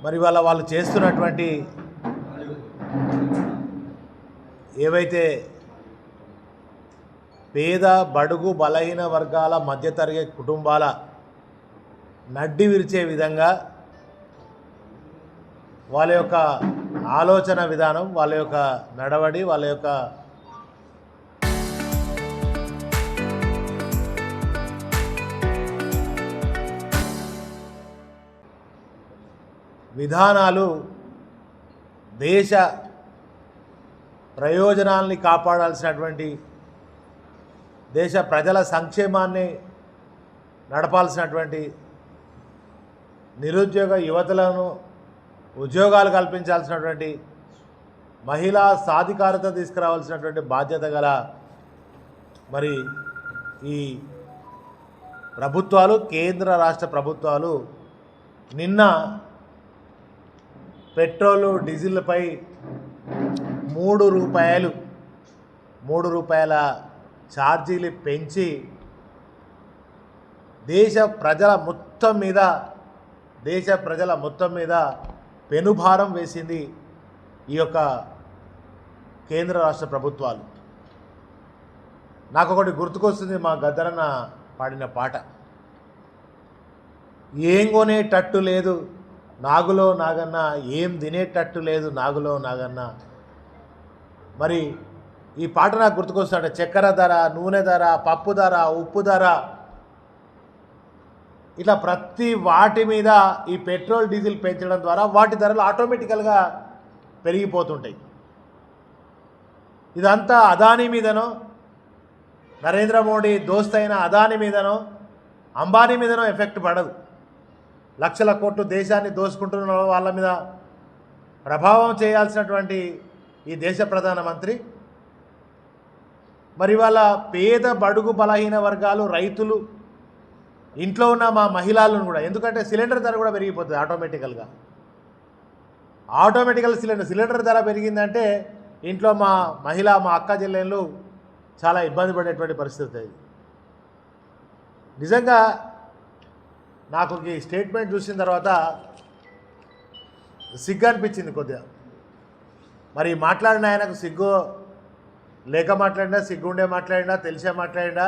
మరి వాళ్ళు చేస్తున్నటువంటి ఏవైతే పేద బడుగు బలహీన వర్గాల మధ్యతరగతి కుటుంబాల నడ్డి విరిచే విధంగా వాళ్ళ యొక్క ఆలోచన విధానం, వాళ్ళ యొక్క నడవడి, వాళ్ళ యొక్క విధానాలు దేశ ప్రయోజనాల్ని కాపాడాల్సినటువంటి, దేశ ప్రజల సంక్షేమాన్ని నడపాల్సినటువంటి, నిరుద్యోగ యువతులను ఉద్యోగాలు కల్పించాల్సినటువంటి, మహిళా సాధికారత తీసుకురావాల్సినటువంటి బాధ్యత గల మరి ఈ ప్రభుత్వాలు, కేంద్ర రాష్ట్ర ప్రభుత్వాలు నిన్న పెట్రోలు డీజిల్పై 3 రూపాయల ఛార్జీలు పెంచి దేశ ప్రజల మొత్తం మీద పెనుభారం వేసింది ఈ యొక్క కేంద్ర రాష్ట్ర ప్రభుత్వాలు. నాకు ఒకటి గుర్తుకొస్తుంది, మా గద్దరన్న పాడిన పాట. ఏం కొనేటట్టు లేదు నాగులో నాగన్న, ఏం తినేటట్టు లేదు నాగులో నాగన్న. మరి ఈ పాట నాకు గుర్తుకొస్తుంటే చక్కెర ధర, నూనె ధర, పప్పు ధర, ఉప్పు ధర, ఇట్లా ప్రతి వాటి మీద ఈ పెట్రోల్ డీజిల్ పెంచడం ద్వారా వాటి ధరలు ఆటోమేటికల్గా పెరిగిపోతుంటాయి. ఇదంతా అదానీ మీదనో, నరేంద్ర మోడీ దోస్తైన అదానీ మీదనో, అంబానీ మీదనో ఎఫెక్ట్ పడదు. లక్షల కోట్లు దేశాన్ని దోసుకుంటున్న వాళ్ళ మీద ప్రభావం చేయాల్సినటువంటి ఈ దేశ ప్రధానమంత్రి మరి వాళ్ళ పేద బడుగు బలహీన వర్గాలు, రైతులు, ఇంట్లో ఉన్న మా మహిళలను కూడా, ఎందుకంటే సిలిండర్ ధర కూడా పెరిగిపోతుంది ఆటోమేటికల్ సిలిండర్ ధర పెరిగిందంటే ఇంట్లో మా అక్క చెల్లెళ్ళు చాలా ఇబ్బంది పడేటువంటి పరిస్థితి అది. నిజంగా నాకు ఈ స్టేట్మెంట్ చూసిన తర్వాత సిగ్గు అనిపించింది కొద్దిగా. మరి మాట్లాడిన ఆయనకు సిగ్గు లేక మాట్లాడినా, సిగ్గుండే మాట్లాడినా, తెలిసే మాట్లాడినా,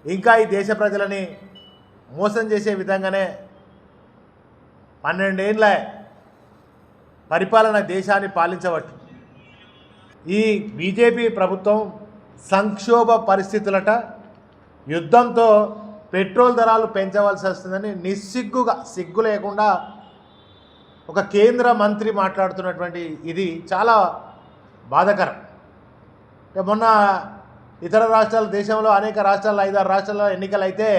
ఇంకా ఈ దేశ ప్రజలని మోసం చేసే విధంగానే 12 ఏళ్ళ పరిపాలన దేశాన్ని పాలించవచ్చు. ఈ బీజేపీ ప్రభుత్వం సంక్షోభ పరిస్థితులట, యుద్ధంతో పెట్రోల్ ధరలు పెంచవలసి వస్తుందని సిగ్గు లేకుండా ఒక కేంద్ర మంత్రి మాట్లాడుతున్నటువంటి ఇది చాలా బాధాకరం. మొన్న ఇతర రాష్ట్రాల, దేశంలో అనేక రాష్ట్రాల్లో 5-6 రాష్ట్రాల్లో ఎన్నికలు అయితే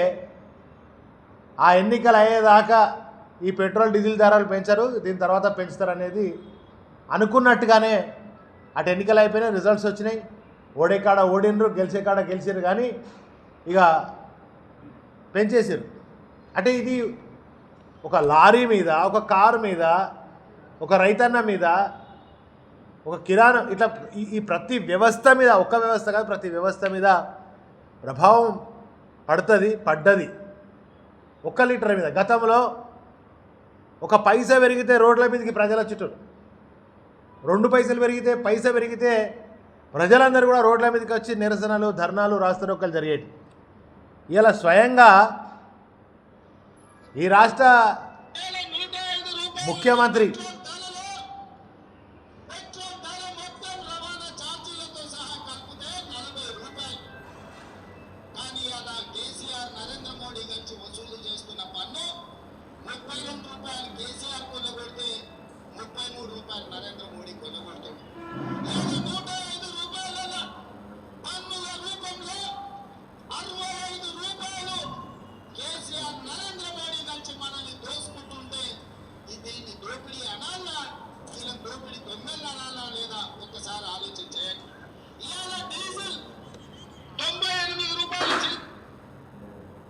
ఆ ఎన్నికలు అయ్యేదాకా ఈ పెట్రోల్ డీజిల్ ధరలు పెంచరు, దీని తర్వాత పెంచుతారనేది అనుకున్నట్టుగానే అటు ఎన్నికలు అయిపోయినాయి, రిజల్ట్స్ వచ్చినాయి. ఓడే కాడ ఓడినరు, గెలిచే కాడ గెలిచారు, కానీ ఇక పెంచేసారు. అంటే ఇది ఒక లారీ మీద, ఒక కారు మీద, ఒక రైతన్న మీద, ఒక కిరాణా, ఇట్లా ఈ ప్రతి వ్యవస్థ మీద, ఒక్క వ్యవస్థ కాదు, ప్రతి వ్యవస్థ మీద ప్రభావం పడ్డది. 1 లీటర్ మీద గతంలో 1 పైసా పెరిగితే రోడ్ల మీదకి ప్రజల చుట్టూ, 2 పైసలు పెరిగితే, పైసా పెరిగితే ప్రజలందరూ కూడా రోడ్ల మీదకి వచ్చి నిరసనలు, ధర్నాలు, రాస్తారోకలు జరిగేవి. ఇలా స్వయంగా ఈ రాష్ట్ర ముఖ్యమంత్రి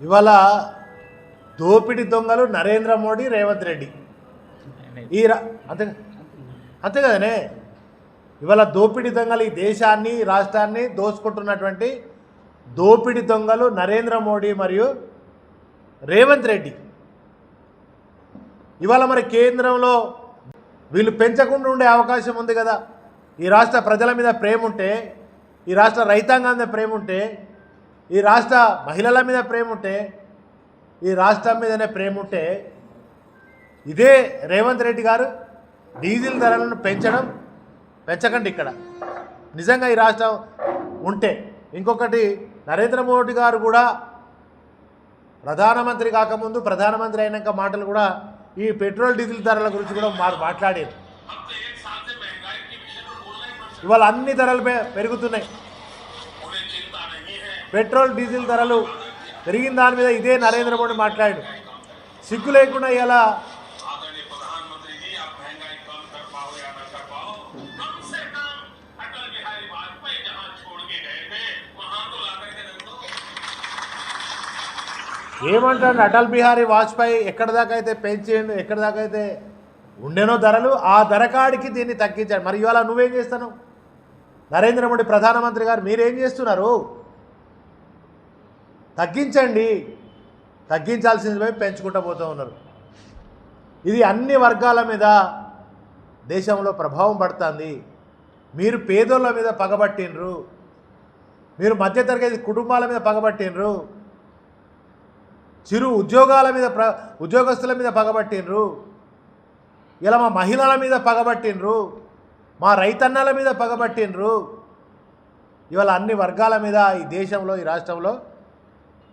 ఇవాళ దోపిడి దొంగలు నరేంద్ర మోడీ, రేవంత్ రెడ్డి. అంతే కదనే. ఇవాళ దోపిడి దొంగలు ఈ దేశాన్ని, రాష్ట్రాన్ని దోచుకుంటున్నటువంటి దోపిడి దొంగలు నరేంద్ర మోడీ మరియు రేవంత్ రెడ్డి. ఇవాళ మరి కేంద్రంలో వీళ్ళు పెంచకుండా ఉండే అవకాశం ఉంది కదా. ఈ రాష్ట్ర ప్రజల మీద ప్రేమ ఉంటే, ఈ రాష్ట్ర రైతాంగం మీద ప్రేమ ఉంటే, ఈ రాష్ట్ర మహిళల మీద ప్రేమ ఉంటే, ఈ రాష్ట్రం మీదనే ప్రేమ ఉంటే, ఇదే రేవంత్ రెడ్డి గారు డీజిల్ ధరలను పెంచకండి ఇక్కడ నిజంగా ఈ రాష్ట్రం ఉంటే. ఇంకొకటి, నరేంద్ర మోడీ గారు కూడా ప్రధానమంత్రి కాకముందు, ప్రధానమంత్రి అయినాక మాటలు కూడా ఈ పెట్రోల్ డీజిల్ ధరల గురించి కూడా మాట్లాడారు. ఇవాళ అన్ని ధరలు పెరుగుతున్నాయి. పెట్రోల్ డీజిల్ ధరలు పెరిగిన దాని మీద ఇదే నరేంద్ర మోడీ మాట్లాడాడు. సిగ్గు లేకుండా ఇలా ఏమంటాడు, అటల్ బిహారీ వాజ్పేయి ఎక్కడ దాకా అయితే పెంచిండు, ఎక్కడ దాకా అయితే ఉండేనో ధరలు, ఆ ధరకాడికి దీన్ని తగ్గించాడు. మరి ఇవాళ నువ్వేం చేస్తాను? నరేంద్ర మోడీ ప్రధానమంత్రి గారు మీరేం చేస్తున్నారు? తగ్గించండి, తగ్గించాల్సింది పెంచుకుంటూ పోతూ ఉన్నారు. ఇది అన్ని వర్గాల మీద దేశంలో ప్రభావం పడుతుంది. మీరు పేదోళ్ళ మీద పగబట్టినరు, మీరు మధ్యతరగతి కుటుంబాల మీద పగబట్టినరు, చిరు ఉద్యోగాల మీద ఉద్యోగస్తుల మీద పగబట్టినరు, ఇలా మా మహిళల మీద పగబట్టినరు, మా రైతన్నల మీద పగబట్టినరు. ఇవాళ అన్ని వర్గాల మీద ఈ దేశంలో, ఈ రాష్ట్రంలో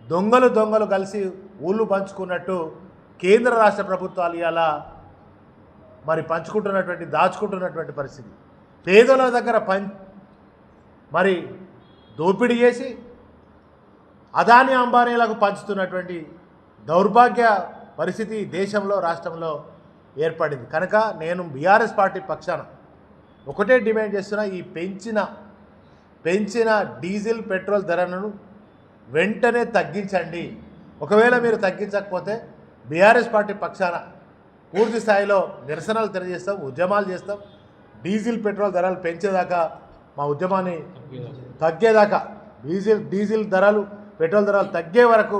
దొంగలు కలిసి ఊళ్ళు పంచుకున్నట్టు కేంద్ర రాష్ట్ర ప్రభుత్వాలు ఇలా మరి దాచుకుంటున్నటువంటి పరిస్థితి. పేదల దగ్గర మరి దోపిడీ చేసి అదాని అంబానీలకు పంచుతున్నటువంటి దౌర్భాగ్య పరిస్థితి దేశంలో, రాష్ట్రంలో ఏర్పడింది. కనుక నేను బీఆర్ఎస్ పార్టీ పక్షాన ఒకటే డిమాండ్ చేస్తున్నా, ఈ పెంచిన డీజిల్ పెట్రోల్ ధరలను వెంటనే తగ్గించండి. ఒకవేళ మీరు తగ్గించకపోతే బీఆర్ఎస్ పార్టీ పక్షాన పూర్తి స్థాయిలో నిరసనలు తెలియజేస్తాం, ఉద్యమాలు చేస్తాం. డీజిల్ పెట్రోల్ ధరలు పెంచేదాకా, మా ఉద్యమాన్ని తగ్గేదాకా, డీజిల్ ధరలు పెట్రోల్ ధరలు తగ్గే వరకు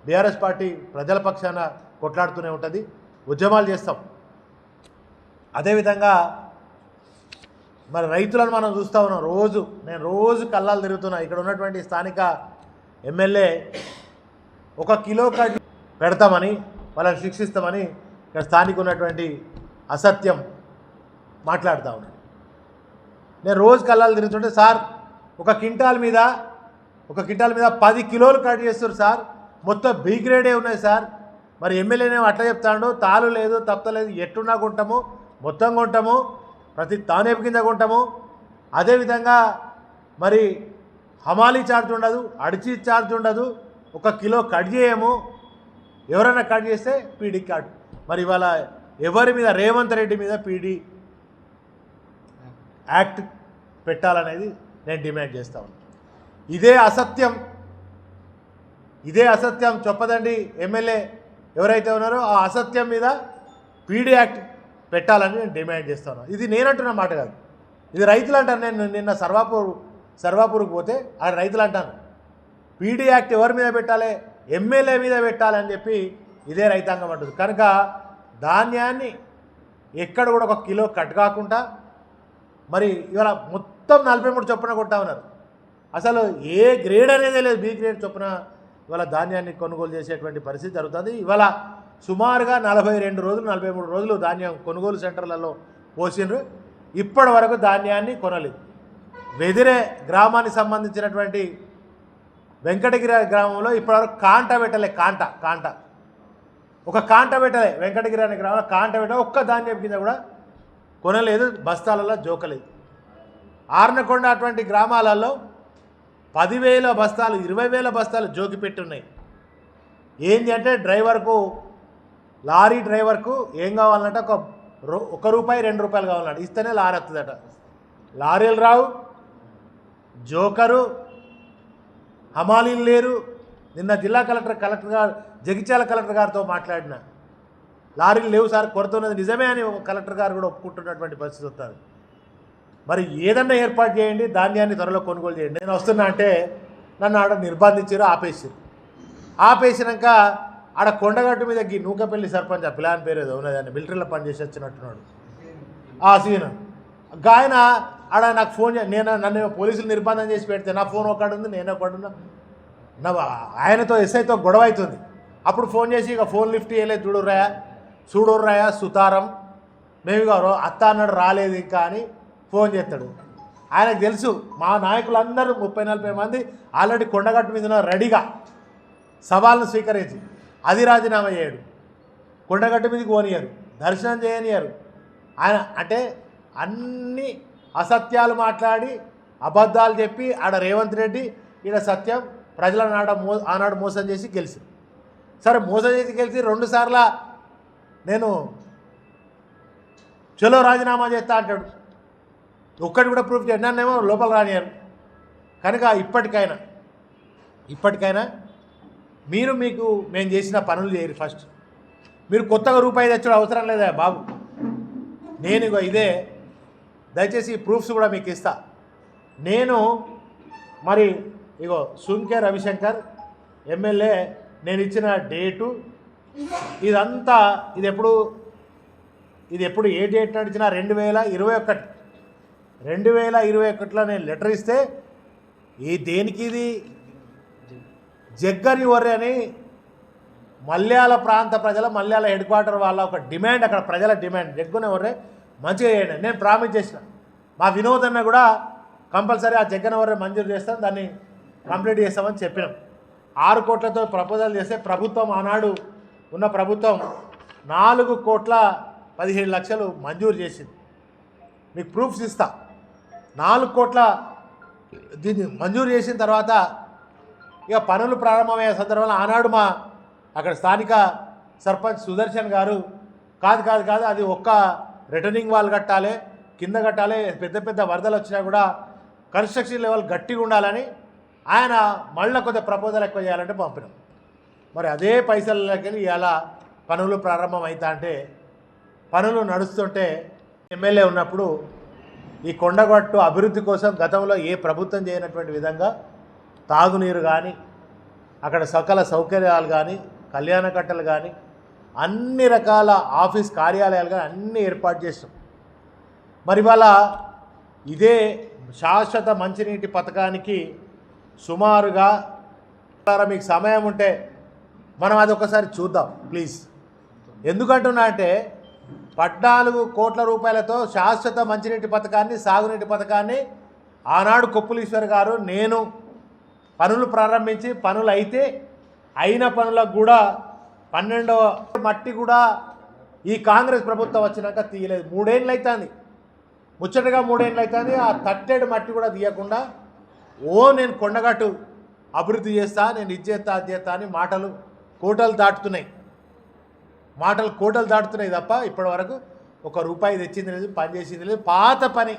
బీఆర్ఎస్ పార్టీ ప్రజల పక్షాన కొట్లాడుతూనే ఉంటుంది, ఉద్యమాలు చేస్తాం. అదేవిధంగా మరి రైతులను మనం చూస్తూ ఉన్నాం. నేను రోజు కల్లాలు తిరుగుతున్నా. ఇక్కడ ఉన్నటువంటి స్థానిక ఎమ్మెల్యే 1 కిలో కడ్డీ పెడతామని, వాళ్ళని శిక్షిస్తామని ఇక్కడ స్థానిక ఉన్నటువంటి అసత్యం మాట్లాడుతూ ఉన్నాను. నేను రోజు కల్లాలు తిరుగుతుంటే, సార్ 1 క్వింటాల్ మీద 10 కిలోలు కట్ చేస్తారు సార్, మొత్తం బి గ్రేడే ఉన్నాయి సార్. మరి ఎమ్మెల్యేనేమో అట్లా చెప్తాడు, తాలు లేదు తప్పలేదు, ఎట్టున్నా కొంటాము, మొత్తం కొంటాము, ప్రతి తానేపు కింద కొంటాము. అదేవిధంగా మరి హమాలీ ఛార్జ్ ఉండదు, అడిచి ఛార్జ్ ఉండదు, 1 కిలో కట్ చేయము, ఎవరైనా కట్ చేస్తే పీడీ కట్. మరి ఇవాళ ఎవరి మీద? రేవంత్ రెడ్డి మీద పీడీ యాక్ట్ పెట్టాలనేది నేను డిమాండ్ చేస్తా ఉన్నాను. ఇదే అసత్యం చెప్పదండి ఎమ్మెల్యే ఎవరైతే ఉన్నారో, ఆ అసత్యం మీద పీడీ యాక్ట్ పెట్టాలని నేను డిమాండ్ చేస్తాను. ఇది నేనంటున్న మాట కాదు, ఇది రైతులు అంటాను. నేను నిన్న సర్వాపూర్కి పోతే ఆ రైతులు అంటాను, పీడీ యాక్ట్ ఎవరి మీద పెట్టాలి? ఎమ్మెల్యే మీద పెట్టాలని చెప్పి ఇదే రైతాంగం అంటుంది. కనుక ధాన్యాన్ని ఎక్కడ కూడా 1 కిలో కట్ కాకుండా మరి ఇవాళ మొత్తం 43 చొప్పున కొంటా ఉన్నారు. అసలు ఏ గ్రేడ్ అనేదే లేదు, బి గ్రేడ్ చొప్పున ఇవాళ ధాన్యాన్ని కొనుగోలు చేసేటువంటి పరిస్థితి జరుగుతుంది. ఇవాళ సుమారుగా 42 రోజులు 43 రోజులు ధాన్యం కొనుగోలు సెంటర్లలో పోసిండ్రు, ఇప్పటి వరకు ధాన్యాన్ని కొనలేదు. వెదిరే గ్రామానికి సంబంధించినటువంటి వెంకటగిరి గ్రామంలో ఇప్పటివరకు కాంట పెట్టలే, కాంట ఒక కాంట పెట్టలే. వెంకటగిరి అనే గ్రామంలో కాంట పెట్టలే, ఒక్క ధాన్యం కింద కూడా కొనలేదు, బస్తాలలో జోకలేదు. ఆర్నకొండ అటువంటి గ్రామాలలో 10,000 బస్తాలు 20,000 బస్తాలు జోకి పెట్టున్నాయి. ఏంటి అంటే లారీ డ్రైవర్కు ఏం కావాలంటే ₹1 ₹2 కావాలంట, ఇస్తేనే లారీ వస్తుందట. లారీలు రావు, జోకరు, హమాలీలు లేరు. నిన్న జిల్లా కలెక్టర్ గారు, జగిత్యాల కలెక్టర్ గారితో మాట్లాడిన, లారీలు లేవు సార్, కొరత ఉన్నది నిజమే అని కలెక్టర్ గారు కూడా ఒప్పుకుంటున్నటువంటి పరిస్థితి వస్తుంది. మరి ఏదన్నా ఏర్పాటు చేయండి, ధాన్యాన్ని త్వరలో కొనుగోలు చేయండి. నేను వస్తున్నా అంటే నన్ను ఆడ నిర్బంధించారు, ఆపేసినాక ఆడ కొండగట్టు మీద నూకపల్లి సర్పంచ్, ఆ పిల్లాని పేరు ఏదో ఉన్నది, అని మిలిటరీలో పనిచేసి వచ్చినట్టున్నాడు. ఆ సీన్ ఆయన ఆడ నాకు ఫోన్ నన్ను పోలీసులు నిర్బంధం చేసి పెడితే నా ఫోన్ ఒకడు ఉంది, నేను ఒకడున్నా, నా ఆయనతో ఎస్ఐతో గొడవ అవుతుంది. అప్పుడు ఫోన్ చేసి ఇక ఫోన్ లిఫ్ట్ చేయలేదు, చూడుర్రాయా సుతారం, మేము ఇక అత్త అన్నాడు రాలేదు ఇంకా అని ఫోన్ చేస్తాడు. ఆయనకు తెలుసు మా నాయకులందరూ 30-40 మంది ఆల్రెడీ కొండగట్టు మీద రెడీగా సవాళ్ళను స్వీకరించి అది రాజీనామా చేయడు, కొండగట్టు మీదకి పోనీయరు, దర్శనం చేయనియరు. ఆయన అంటే అన్ని అసత్యాలు మాట్లాడి అబద్ధాలు చెప్పి ఆడ రేవంత్ రెడ్డి ఈడ సత్యం ప్రజలను ఆనాడు మోసం చేసి గెలిచి, సరే మోసం చేసి గెలిచి 2 సార్లు నేను చలో రాజీనామా చేస్తా అంటాడు. ఒక్కటి కూడా ప్రూఫ్ చేయండి, నన్నేమో లోపల రానియారు. కనుక ఇప్పటికైనా మీకు మేము చేసిన పనులు చేయరు. ఫస్ట్ మీరు కొత్తగా రూపాయి తెచ్చడం అవసరం లేదా బాబు, నేను ఇగో ఇదే దయచేసి ప్రూఫ్స్ కూడా మీకు ఇస్తా. నేను మరి ఇగో సుంకే రవిశంకర్ ఎమ్మెల్యే నేను ఇచ్చిన డేటు ఇదంతా ఇది ఎప్పుడు ఏ డేట్ నడిచినా 2021లో నేను లెటర్ ఇస్తే దేనికి ఇది జగ్గని వర్రి అని మల్యాల ప్రాంత ప్రజల మల్యాల హెడ్ క్వార్టర్ వాళ్ళ ఒక డిమాండ్, అక్కడ ప్రజల డిమాండ్ జగ్గని వర్రే మంచిగా చేయండి. నేను ప్రామిస్ చేసిన మా వినోద్ అన్న కూడా కంపల్సరీ ఆ జగ్గని వర్రే మంజూరు చేస్తాం, దాన్ని కంప్లీట్ చేస్తామని చెప్పినాం. 6 కోట్లతో ప్రపోజల్ చేస్తే ప్రభుత్వం ఆనాడు ఉన్న ప్రభుత్వం 4,17,00,000 మంజూరు చేసింది. మీకు ప్రూఫ్స్ ఇస్తా. 4 కోట్ల దీన్ని మంజూరు చేసిన తర్వాత ఇక పనులు ప్రారంభమయ్యే సందర్భంలో ఆనాడు మా అక్కడ స్థానిక సర్పంచ్ సుదర్శన్ గారు కాదు అది ఒక్క రిటర్నింగ్ వాల్ కట్టాలి, కింద కట్టాలి, పెద్ద వరదలు వచ్చినా కూడా కన్స్ట్రక్షన్ లెవెల్ గట్టిగా ఉండాలని ఆయన మళ్ళీ కొద్దిగా ప్రపోజల్ ఎక్కువ చేయాలంటే పంపినాం. మరి అదే పైసలకి ఇలా పనులు ప్రారంభం అవుతా అంటే పనులు నడుస్తుంటే ఎమ్మెల్యే ఉన్నప్పుడు ఈ కొండగట్టు అభివృద్ధి కోసం గతంలో ఏ ప్రభుత్వం చేయనటువంటి విధంగా తాగునీరు కానీ అక్కడ సకల సౌకర్యాలు కానీ కళ్యాణ కట్టలు కానీ అన్ని రకాల ఆఫీస్ కార్యాలయాలు కానీ అన్నీ ఏర్పాటు చేస్తాం. మరి వాళ్ళ ఇదే శాశ్వత మంచినీటి పథకానికి సుమారుగా మీకు సమయం ఉంటే మనం అది ఒకసారి చూద్దాం ప్లీజ్. ఎందుకంటున్నా అంటే 14 కోట్ల రూపాయలతో శాశ్వత మంచినీటి పథకాన్ని సాగునీటి పథకాన్ని ఆనాడు కొప్పులీశ్వర్ గారు నేను పనులు ప్రారంభించి పనులు అయిన పనులకు కూడా 12వ మట్టి కూడా ఈ కాంగ్రెస్ ప్రభుత్వం వచ్చినాక తీయలేదు. 3 ఏళ్ళు అవుతుంది, ముచ్చటగా 3 ఏళ్ళు అవుతుంది. ఆ తట్టెడు మట్టి కూడా తీయకుండా నేను కొండగట్టు అభివృద్ధి చేస్తా, నేను ఇది చేస్తా అది చేస్తా అని మాటలు కోటలు దాటుతున్నాయి తప్ప ఇప్పటి వరకు ₹1 తెచ్చింది లేదు, పని చేసింది లేదు. పాత పని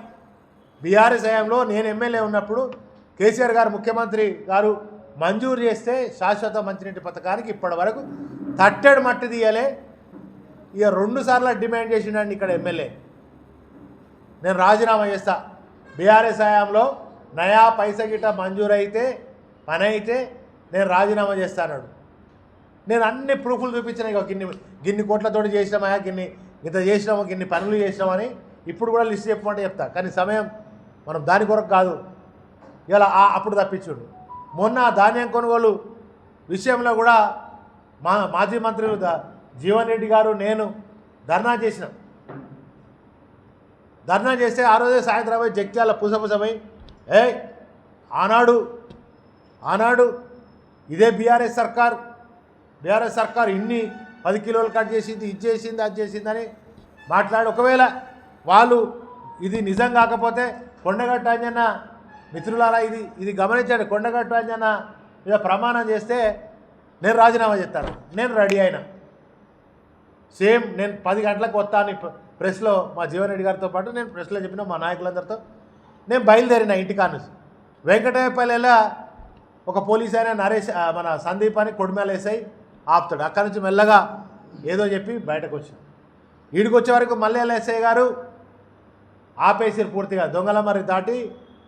బీఆర్ఎస్ హయాంలో నేను ఎమ్మెల్యే ఉన్నప్పుడు కేసీఆర్ గారు ముఖ్యమంత్రి గారు మంజూరు చేస్తే శాశ్వత మంచినీటి పథకానికి ఇప్పటి వరకు తట్టెడు మట్టి తీయలే. ఇక 2 సార్లు డిమాండ్ చేసిండండి ఇక్కడ ఎమ్మెల్యే, నేను రాజీనామా చేస్తా, బీఆర్ఎస్ హయాంలో నయా పైసా గిట్ట మంజూరు అయితే పని అయితే నేను రాజీనామా చేస్తాను. నేను అన్ని ప్రూఫ్లు చూపించిన, ఇక గిన్ని కోట్లతోటి చేసినామా, ఇంత చేసినామో, గిన్ని పనులు చేసినామని ఇప్పుడు కూడా లిస్ట్ చెప్పమంటే చెప్తా. కానీ సమయం మనం దాని కొరకు కాదు, ఇలా అప్పుడు తప్పించుడు. మొన్న ధాన్యం కొనుగోలు విషయంలో కూడా మాజీ మంత్రులు జీవన్ రెడ్డి గారు నేను ధర్నా చేస్తే ఆ రోజే సాయంత్రం పోయి జగ్త్యాల పూసపూసమై ఆనాడు ఇదే బీఆర్ఎస్ సర్కార్ ఇన్ని 10 కిలోలు కట్ చేసింది, ఇది చేసింది, అది చేసిందని మాట్లాడి, ఒకవేళ వాళ్ళు ఇది నిజం కాకపోతే కొండగట్టు అంజన్న మిత్రులారా ఇది గమనించండి, కొండగట్టు అంజన్న మీద ప్రమాణం చేస్తే నేను రాజీనామా చేస్తాను. నేను రెడీ అయినా, సేమ్ నేను 10 గంటలకు వస్తాను ప్రెస్లో మా జీవన్ రెడ్డి గారితో పాటు నేను ప్రెస్లో చెప్పిన మా నాయకులందరితో నేను బయలుదేరిన ఇంటికాను. వెంకటేపల్లిలో ఒక పోలీస్ అయినా నరేష్ మన సందీప్ అని కొడిమేల వేసాయి ఆపుతాడు. అక్కడి నుంచి మెల్లగా ఏదో చెప్పి బయటకు వచ్చాను. ఈడికి వచ్చే వరకు మల్లెల ఎస్ఐ గారు ఆపేసారు పూర్తిగా. దొంగల మరి దాటి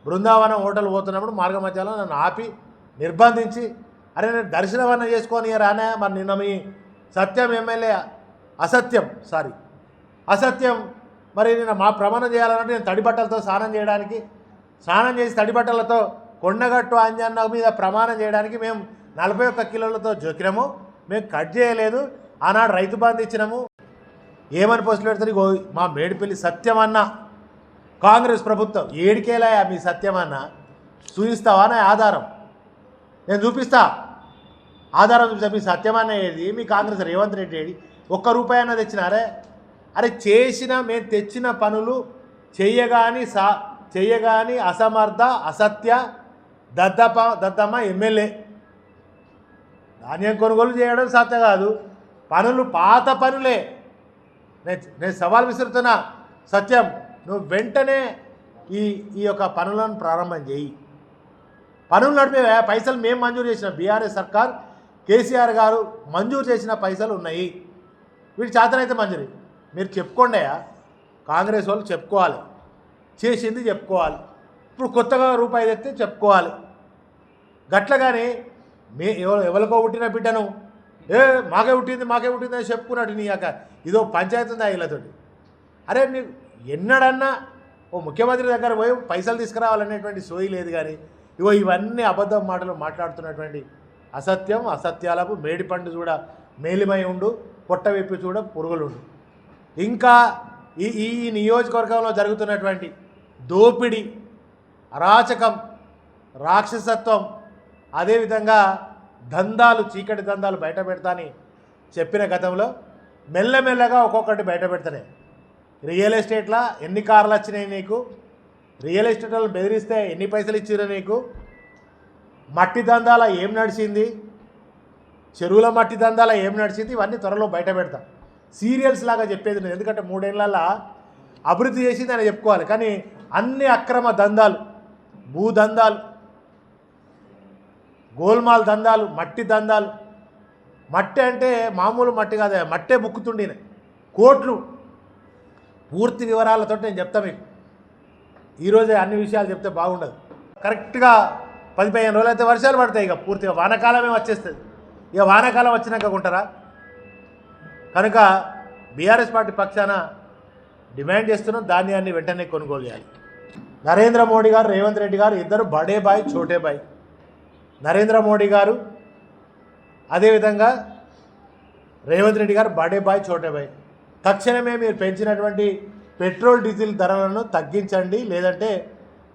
బృందావనం హోటల్ పోతున్నప్పుడు మార్గ మధ్యలో నన్ను ఆపి నిర్బంధించి, అరే నేను దర్శనవన్న చేసుకొని రానే, మరి నిన్న మీ సత్యం ఎమ్మెల్యే అసత్యం మరి నేను మా ప్రమాణం చేయాలంటే నేను తడి బట్టలతో స్నానం చేసి తడి బట్టలతో కొండగట్టు అంజన్న మీద ప్రమాణం చేయడానికి మేము 41 కిలోలతో జోకినాము. మేము కట్ చేయలేదు. ఆనాడు రైతు బంధు ఇచ్చినాము. ఏమని పోస్టులు పెడతారు? ఇగో మా మేడిపల్లి సత్యమన్న కాంగ్రెస్ ప్రభుత్వం ఏడికేలా మీ సత్యమన్న చూపిస్తావా? నా ఆధారం నేను చూపిస్తా. ఆధారం చూపిస్తా. మీ సత్యమన్న ఏది? మీ కాంగ్రెస్ రేవంత్ రెడ్డి ఏది? ₹1 అన్న తెచ్చినారే? అరే మేము తెచ్చిన పనులు చెయ్యగాని అసమర్థ అసత్య దద్దమ్మ ఎమ్మెల్యే ధాన్యం కొనుగోలు చేయడం సత్య కాదు. పనులు పాత పనులే. నేను సవాల్ విసురుతున్నా. సత్యం, నువ్వు వెంటనే ఈ యొక్క పనులను ప్రారంభం చేయి. పనులు నడిపే పైసలు మేము మంజూరు చేసిన బీఆర్ఎస్ సర్కార్ కేసీఆర్ గారు మంజూరు చేసిన పైసలు ఉన్నాయి. వీటి చేతనైతే మంజూరు మీరు చెప్పుకోండి. కాంగ్రెస్ వాళ్ళు చెప్పుకోవాలి, చేసింది చెప్పుకోవాలి. ఇప్పుడు కొత్తగా రూపాయి తెస్తే చెప్పుకోవాలి. గట్లగానే ఎవరికో పుట్టిన బిడ్డను మాకే పుట్టింది అని చెప్పుకున్నట్టు నీ యొక్క ఇదో పంచాయతీ ఉందా వీళ్ళతోటి? అరే నీకు ఎన్నడన్నా ఓ ముఖ్యమంత్రి దగ్గర పోయి పైసలు తీసుకురావాలనేటువంటి సోయి లేదు. కానీ ఇవన్నీ అబద్ధం మాటలు మాట్లాడుతున్నటువంటి అసత్యాలకు మేడిపండు చూడ మేలిమై ఉండు, పొట్ట విప్పి చూడ పురుగులుండు. ఇంకా ఈ నియోజకవర్గంలో జరుగుతున్నటువంటి దోపిడీ, అరాచకం, రాక్షసత్వం, అదేవిధంగా దందాలు, చీకటి దందాలు బయట పెడతాని చెప్పిన గతంలో మెల్లమెల్లగా ఒక్కొక్కటి బయట పెడతానే. రియల్ ఎస్టేట్లో ఎన్ని కార్లు వచ్చినాయి నీకు? రియల్ ఎస్టేట్ వాళ్ళు బెదిరిస్తే ఎన్ని పైసలు ఇచ్చిరో నీకు? మట్టి దందాల ఏం నడిచింది? చెరువుల మట్టి దందాల ఏం నడిచింది? ఇవన్నీ త్వరలో బయట పెడతా. సీరియల్స్ లాగా చెప్పేది నేను. ఎందుకంటే 3 ఏళ్ళల్లో అభివృద్ధి చేసింది అని చెప్పుకోవాలి. కానీ అన్ని అక్రమ దందాలు, భూదందాలు, గోల్మాల్ దందాలు, మట్టి దందాలు. మట్టి అంటే మామూలు మట్టి కాదు, మట్టే ముక్కుతుండిన కోట్లు. పూర్తి వివరాలతో నేను చెప్తా మీకు. ఈరోజే అన్ని విషయాలు చెప్తే బాగుండదు. కరెక్ట్గా 10-15 రోజులు అయితే వర్షాలు పడతాయి. ఇక పూర్తిగా వానాకాలమే వచ్చేస్తుంది. ఇక వానాకాలం వచ్చినాక ఉంటారా? కనుక బీఆర్ఎస్ పార్టీ పక్షాన డిమాండ్ చేస్తున్నాం, ధాన్యాన్ని వెంటనే కొనుగోలు చేయాలి. నరేంద్ర మోడీ గారు, రేవంత్ రెడ్డి గారు ఇద్దరు బడే బాయ్ చోటే బాయ్. నరేంద్ర మోడీ గారు అదేవిధంగా రేవంత్ రెడ్డి గారు బడే బాయ్ చోటే బాయ్. తక్షణమే మీరు పెంచినటువంటి పెట్రోల్ డీజిల్ ధరలను తగ్గించండి, లేదంటే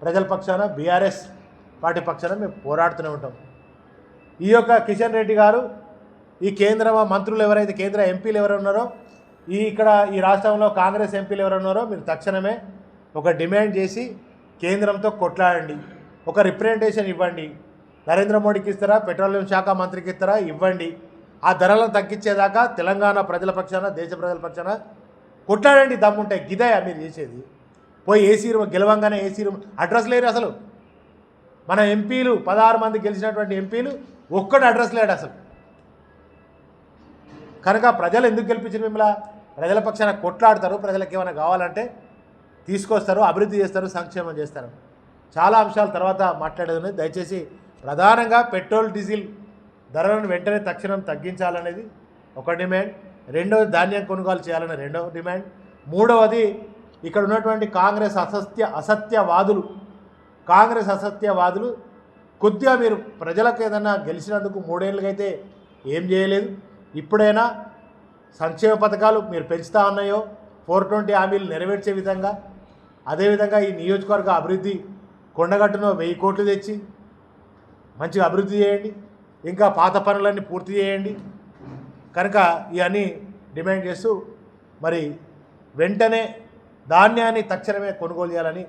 ప్రజల పక్షాన బీఆర్ఎస్ పార్టీ పక్షాన మేము పోరాడుతూనే ఉంటాం. ఈ యొక్క కిషన్ రెడ్డి గారు, ఈ కేంద్ర మంత్రులు ఎవరైతే, కేంద్ర ఎంపీలు ఎవరు ఉన్నారో, ఈ రాష్ట్రంలో కాంగ్రెస్ ఎంపీలు ఎవరు ఉన్నారో, మీరు తక్షణమే ఒక డిమాండ్ చేసి కేంద్రంతో కొట్లాడండి. ఒక రిప్రజెంటేషన్ ఇవ్వండి. నరేంద్ర మోడీకి ఇస్తారా, పెట్రోలియం శాఖ మంత్రికి ఇస్తారా, ఇవ్వండి. ఆ ధరలను తగ్గించేదాకా తెలంగాణ ప్రజల పక్షాన, దేశ ప్రజల పక్షాన కొట్లాడండి. దమ్ముంటే గిదయా మీరు చేసేది? పోయి ఏసీ రూమ్ గెలవంగానే ఏసీ రూమ్ అడ్రస్ లేరు అసలు. మన ఎంపీలు 16 మంది గెలిచినటువంటి ఎంపీలు ఒక్కటి అడ్రస్ లేడు అసలు. కనుక ప్రజలు ఎందుకు గెలిపించారు మిమ్మల్ని? ప్రజల పక్షాన కొట్లాడతారు, ప్రజలకు ఏమైనా కావాలంటే తీసుకొస్తారు, అభివృద్ధి చేస్తారు, సంక్షేమం చేస్తారు. చాలా అంశాల తర్వాత మాట్లాడేది ఉంది. దయచేసి ప్రధానంగా పెట్రోల్ డీజిల్ ధరలను వెంటనే తక్షణం తగ్గించాలనేది ఒక డిమాండ్. రెండవది ధాన్యం కొనుగోలు చేయాలనే రెండవ డిమాండ్. మూడవది ఇక్కడ ఉన్నటువంటి కాంగ్రెస్ అసత్యవాదులు కొద్దిగా మీరు ప్రజలకు ఏదన్నా గెలిచినందుకు 3 ఏళ్ళకైతే ఏం చేయలేదు. ఇప్పుడైనా సంక్షేమ పథకాలు మీరు పెంచుతా ఉన్నాయో 420 హామీలు నెరవేర్చే విధంగా, అదేవిధంగా ఈ నియోజకవర్గ అభివృద్ధి కొండగట్టును 1000 కోట్లు తెచ్చి మంచిగా అభివృద్ధి చేయండి. ఇంకా పాత పనులన్నీ పూర్తి చేయండి. కనుక ఇవన్నీ డిమాండ్ చేస్తూ మరి వెంటనే ధాన్యాన్ని తక్షణమే కొనుగోలు చేయాలని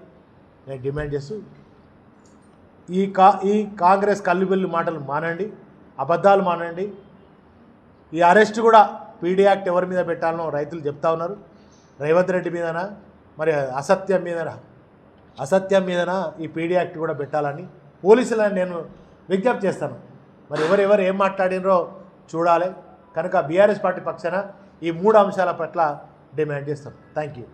నేను డిమాండ్ చేస్తూ ఈ కాంగ్రెస్ కల్లుబెల్లి మాటలు మానండి, అబద్ధాలు మానండి. ఈ అరెస్ట్ కూడా పీడీ యాక్ట్ ఎవరి మీద పెట్టాలనో రైతులు చెప్తా ఉన్నారు. రేవంత్ రెడ్డి మీదనా, మరి అసత్యం మీదనా ఈ పీడీ యాక్ట్ కూడా పెట్టాలని పోలీసులను నేను విజ్ఞప్తి చేస్తాను. మరి ఎవరెవరు ఏం మాట్లాడినరో చూడాలి. కనుక బీఆర్ఎస్ పార్టీ పక్షాన ఈ 3 అంశాల పట్ల డిమాండ్ చేస్తాం. Thank you.